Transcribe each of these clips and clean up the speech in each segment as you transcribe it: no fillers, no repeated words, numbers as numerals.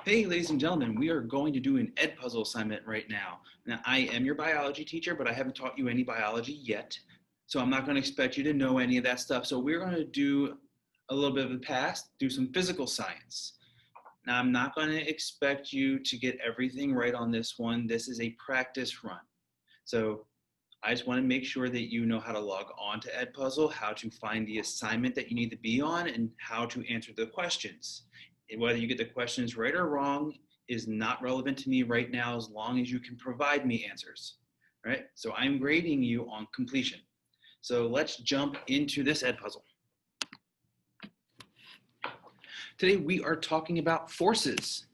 Hey, ladies and gentlemen, we are going to do an Edpuzzle assignment right now. Now, I am your biology teacher, but I haven't taught you any biology yet. So I'm not going to expect you to know any of that stuff. So we're going to do a little bit of the past, do some physical science. Now, I'm not going to expect you to get everything right on this one. This is a practice run. So I just want to make sure that you know how to log on to Edpuzzle, how to find the assignment that you need to be on, and how to answer the questions. Whether you get the questions right or wrong is not relevant to me right now as long as you can provide me answers. All right, so I'm grading you on completion. So let's jump into this Edpuzzle. Today we are talking about forces.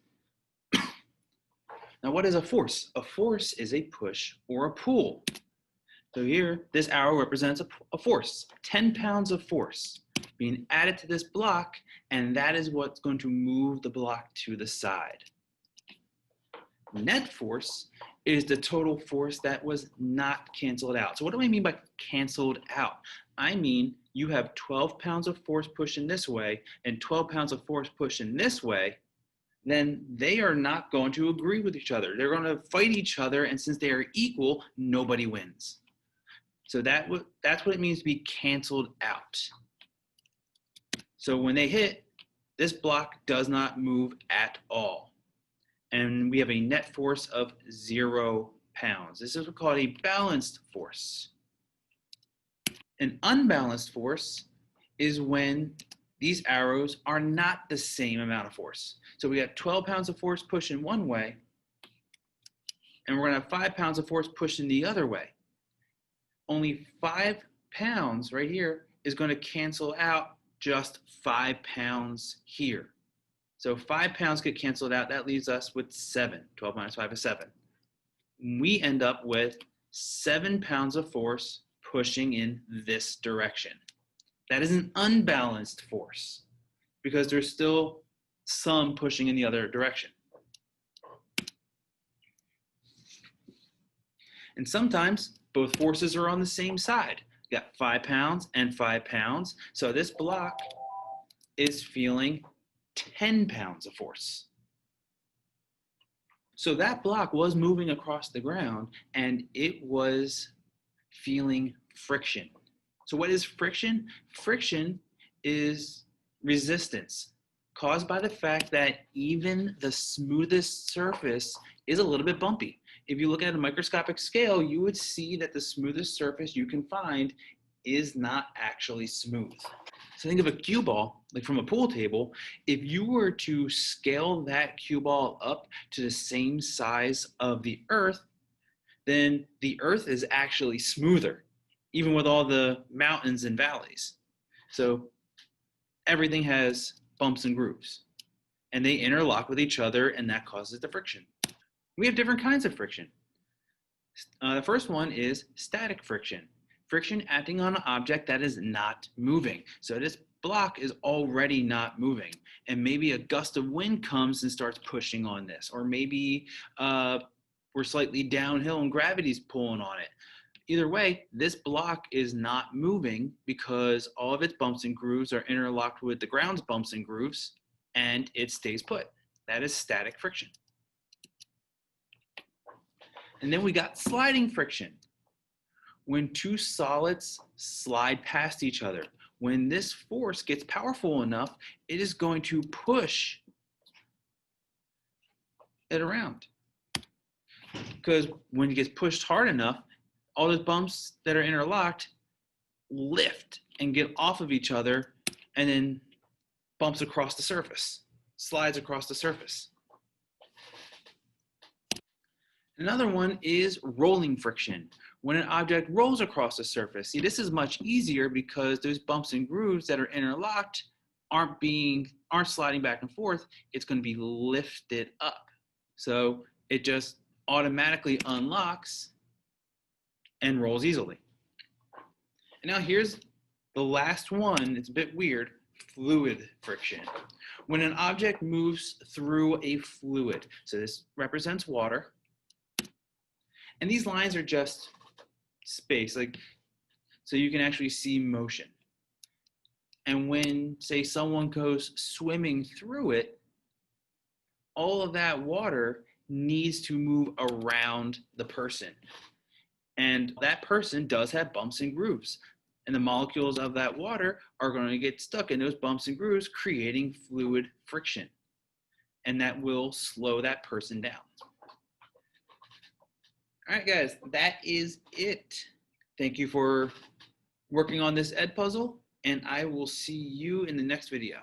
Now, what is a force? A force is a push or a pull. So here, this arrow represents a force, 10 pounds of force being added to this block, and that is what's going to move the block to the side. Net force is the total force that was not canceled out. So what do I mean by canceled out? I mean you have 12 pounds of force pushing this way and 12 pounds of force pushing this way, then they are not going to agree with each other. They're going to fight each other, and since they are equal, nobody wins. So that's what it means to be canceled out. So when they hit, this block does not move at all. And we have a net force of 0 pounds. This is what's called a balanced force. An unbalanced force is when these arrows are not the same amount of force. So we got 12 pounds of force pushing one way, and we're going to have 5 pounds of force pushing the other way. Only 5 pounds right here is going to cancel out just 5 pounds here. So 5 pounds get canceled out. That leaves us with 7. 12 minus 5 is 7. We end up with 7 pounds of force pushing in this direction. That is an unbalanced force because there's still some pushing in the other direction. And sometimes both forces are on the same side. You got 5 pounds and 5 pounds. So this block is feeling 10 pounds of force. So that block was moving across the ground and it was feeling friction. So what is friction? Friction is resistance caused by the fact that even the smoothest surface is a little bit bumpy. If you look at a microscopic scale, you would see that the smoothest surface you can find is not actually smooth. So think of a cue ball, like from a pool table. If you were to scale that cue ball up to the same size of the Earth, then the Earth is actually smoother, even with all the mountains and valleys. So everything has bumps and grooves, and they interlock with each other, and that causes the friction. We have different kinds of friction. The first one is static friction. Friction acting on an object that is not moving. So this block is already not moving, and maybe a gust of wind comes and starts pushing on this, or maybe we're slightly downhill and gravity's pulling on it. Either way, this block is not moving because all of its bumps and grooves are interlocked with the ground's bumps and grooves, and it stays put. That is static friction. And then we got sliding friction. When two solids slide past each other, when this force gets powerful enough, it is going to push it around. Because when it gets pushed hard enough, all those bumps that are interlocked lift and get off of each other and then bumps across the surface, slides across the surface. Another one is rolling friction. When an object rolls across the surface, see, this is much easier because those bumps and grooves that are interlocked aren't sliding back and forth. It's going to be lifted up. So it just automatically unlocks and rolls easily. And now here's the last one. It's a bit weird. Fluid friction. When an object moves through a fluid, so this represents water, and these lines are just space, like, so you can actually see motion. And when, say, someone goes swimming through it, all of that water needs to move around the person. And that person does have bumps and grooves. And the molecules of that water are going to get stuck in those bumps and grooves, creating fluid friction. And that will slow that person down. All right, guys, that is it. Thank you for working on this Edpuzzle, and I will see you in the next video.